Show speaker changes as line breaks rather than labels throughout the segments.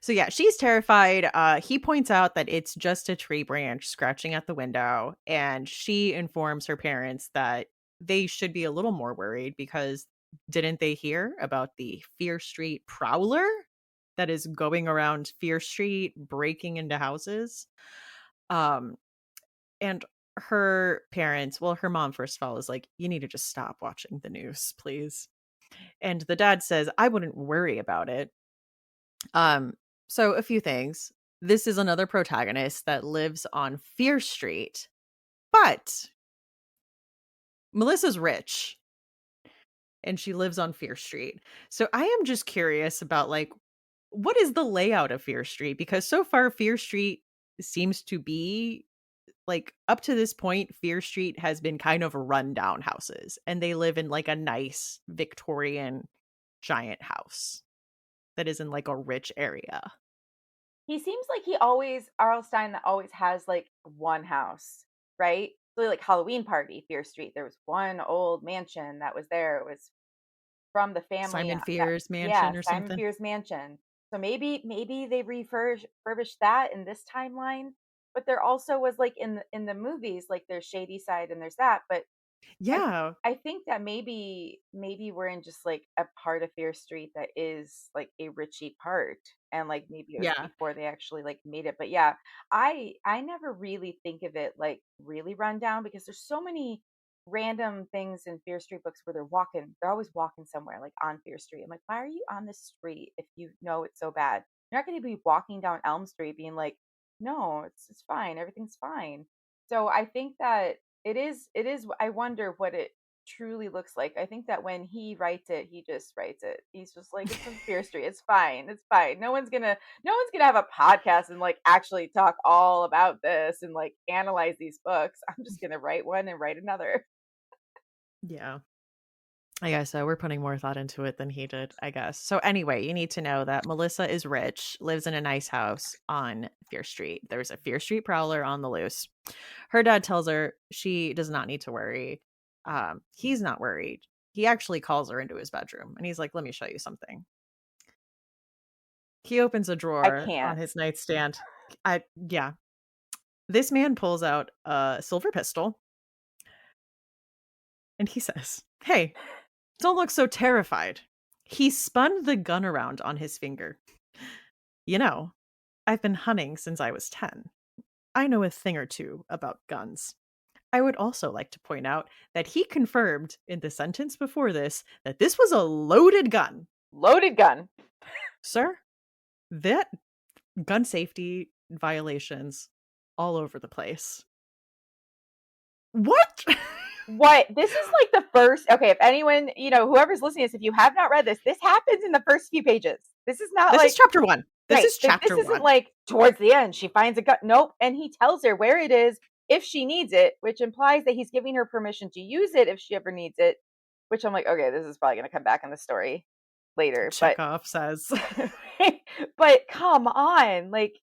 So yeah, she's terrified. He points out that it's just a tree branch scratching at the window, and she informs her parents that they should be a little more worried because didn't they hear about the Fear Street prowler that is going around Fear Street breaking into houses? Um and her parents, well, her mom first of all is like, you need to just stop watching the news, please. And the dad says, I wouldn't worry about it. Um, so a few things. This is another protagonist that lives on Fear Street, but Melissa's rich and she lives on Fear Street. So I am just curious about like what is the layout of Fear Street because so far Fear Street seems to be like up to this point Fear Street has been kind of rundown houses and they live in like a nice Victorian giant house that is in like a rich area.
He seems like he always R.L. Stine that always has, like, one house, right? So, like, Halloween Party, Fear Street, there was one old mansion that was there, it was from the family,
Simon
that
Fear's
yeah,
mansion or
Simon
something.
Fear's mansion. So maybe they refurbished that in this timeline, but there also was, like, in the movies, like, there's Shady Side and there's that, but I
Yeah.
I think that maybe we're in just, like, a part of Fear Street that is, like, a Ritchie part, and, like, maybe it was
Yeah.
before they actually, like, made it, but yeah, I never really think of it, like, really run down because there's so many random things in Fear Street books where they're always walking somewhere, like, on Fear Street. I'm like, "Why are you on this street if you know it's so bad?" You're not gonna be walking down Elm Street being like, "No, it's fine, everything's fine." So, I think that it is I wonder what it truly looks like. I think that when he writes it, he just writes it. He's just like, "It's from Fear Street. It's fine. It's fine. No one's gonna have a podcast and, like, actually talk all about this and, like, analyze these books. I'm just gonna write one and write another."
Yeah. I guess so. We're putting more thought into it than he did, I guess. So anyway, you need to know that Melissa is rich, lives in a nice house on Fear Street. There's a Fear Street prowler on the loose. Her dad tells her she does not need to worry. He's not worried. He actually calls her into his bedroom and he's like, "Let me show you something." He opens a
I
drawer on
can't.
his nightstand. Yeah. This man pulls out a silver pistol and he says, "Hey, don't look so terrified." He spun the gun around on his finger. "You know, I've been hunting since I was 10. I know a thing or two about guns." I would also like to point out that he confirmed in the sentence before this that this was a loaded gun.
Loaded gun.
Sir, that gun safety violations all over the place. What?
What? This is like the first okay, if anyone, whoever's listening to this, if you have not read this, this happens in the first few pages. This is not
This is
like
chapter 1. This
right.
is
This
chapter
isn't
1.
like towards the end, she finds a gun. Nope. And he tells her where it is if she needs it, which implies that he's giving her permission to use it if she ever needs it. Which I'm like, okay, this is probably gonna come back in the story later. But
Chekhov says.
but come on, like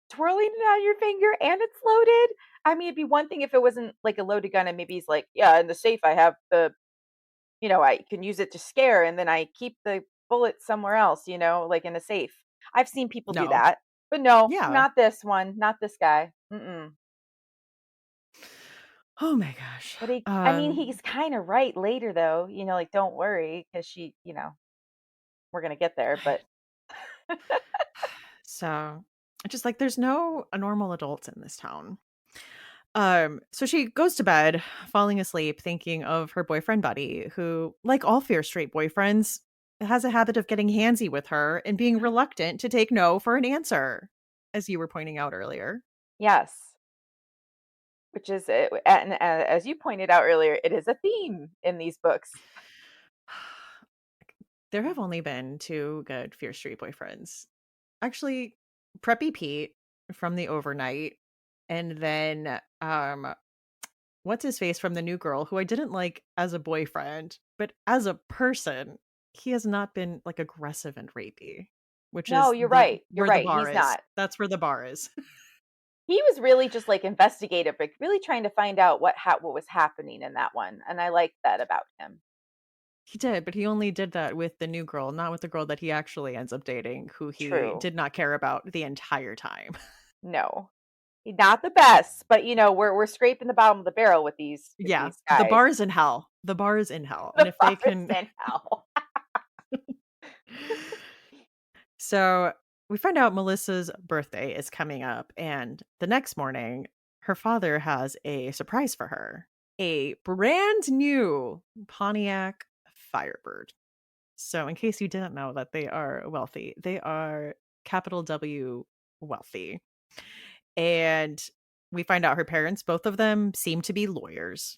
twirling it on your finger and it's loaded. I mean, it'd be one thing if it wasn't like a loaded gun and maybe he's like, yeah, in the safe I have I can use it to scare and then I keep the bullet somewhere else, like in a safe. I've seen people do
No.
that, but no,
Yeah.
not this one, not this guy. Mm-mm.
Oh my gosh.
But I mean, he's kind of right later though, like don't worry because we're gonna get there. But
So, just like there's no normal adults in this town. So she goes to bed, falling asleep, thinking of her boyfriend Buddy, who, like all Fear Street boyfriends, has a habit of getting handsy with her and being reluctant to take no for an answer, as you were pointing out earlier.
yes, which is and as you pointed out earlier, it is a theme in these books.
There have only been two good Fear Street boyfriends. Actually, Preppy Pete from the overnight, and then what's his face from the new girl, who I didn't like as a boyfriend, but as a person, he has not been like aggressive and rapey, which
No,
is
you're
the
right. You're
where the
right.
bar
He's
is.
not.
That's where the bar is.
He was really just like investigative, like really trying to find out what was happening in that one, and I like that about him.
He did, but he only did that with the new girl, not with the girl that he actually ends up dating, who he
True.
did not care about the entire time.
No. Not the best, but, we're scraping the bottom of the barrel with
Yeah,
these
the
guys.
bar is in hell. The bar is in hell, and
The
if they
bar is
can
in hell.
So, we find out Melissa's birthday is coming up, and the next morning, her father has a surprise for her. A brand new Pontiac Firebird. So, in case you didn't know that they are wealthy, they are capital W wealthy. And we find out her parents, both of them, seem to be lawyers.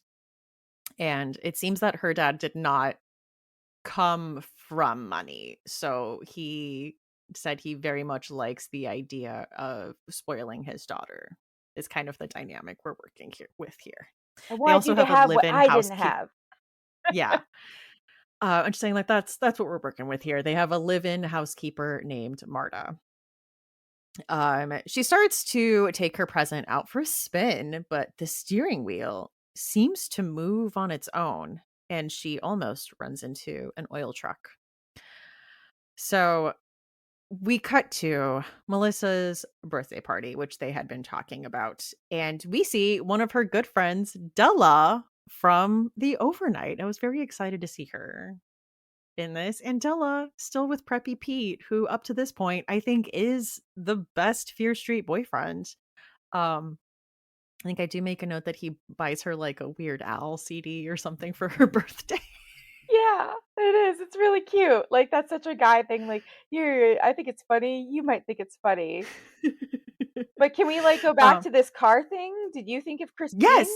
And it seems that her dad did not come from money. So he said he very much likes the idea of spoiling his daughter, is kind of the dynamic we're working here with here.
I
They
want you
also
to
have a
have what
live-in
I didn't
housekeeper.
have.
Yeah. I'm just saying, like, that's what we're working with here. They have a live-in housekeeper named Marta. She starts to take her present out for a spin, but the steering wheel seems to move on its own, and she almost runs into an oil truck. So we cut to Melissa's birthday party, which they had been talking about, and we see one of her good friends, Della, from the overnight. I was very excited to see her in this. And Della, still with Preppy Pete, who up to this point I think is the best Fear Street boyfriend. Um, I think I do make a note that he buys her like a Weird Al CD or something for her birthday.
Yeah, it is. It's really cute. Like, that's such a guy thing. Like, I think it's funny. You might think it's funny. But can we, like, go back
um,
to this car thing? Did you think of Christine?
yes,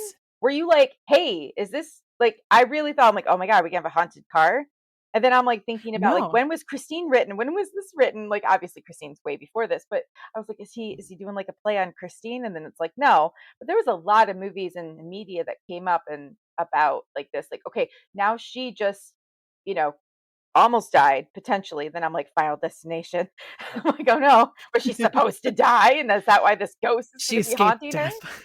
Were you like, "Hey, is this" like, I really thought, I'm like, "Oh my god, we can have a haunted car." And then I'm, like, thinking about, like,
no.
when was Christine written? When was this written? Like, obviously, Christine's way before this, but I was like, "Is he doing, like, a play on Christine?" And then it's like, "No." But there was a lot of movies and media that came up and about, like, this, like, okay, now she just, you know, almost died potentially. Then I'm like, Final Destination. I'm like, oh no, was she supposed to die? And is that why this ghost is
She
going to be
escaped
haunting her?
death.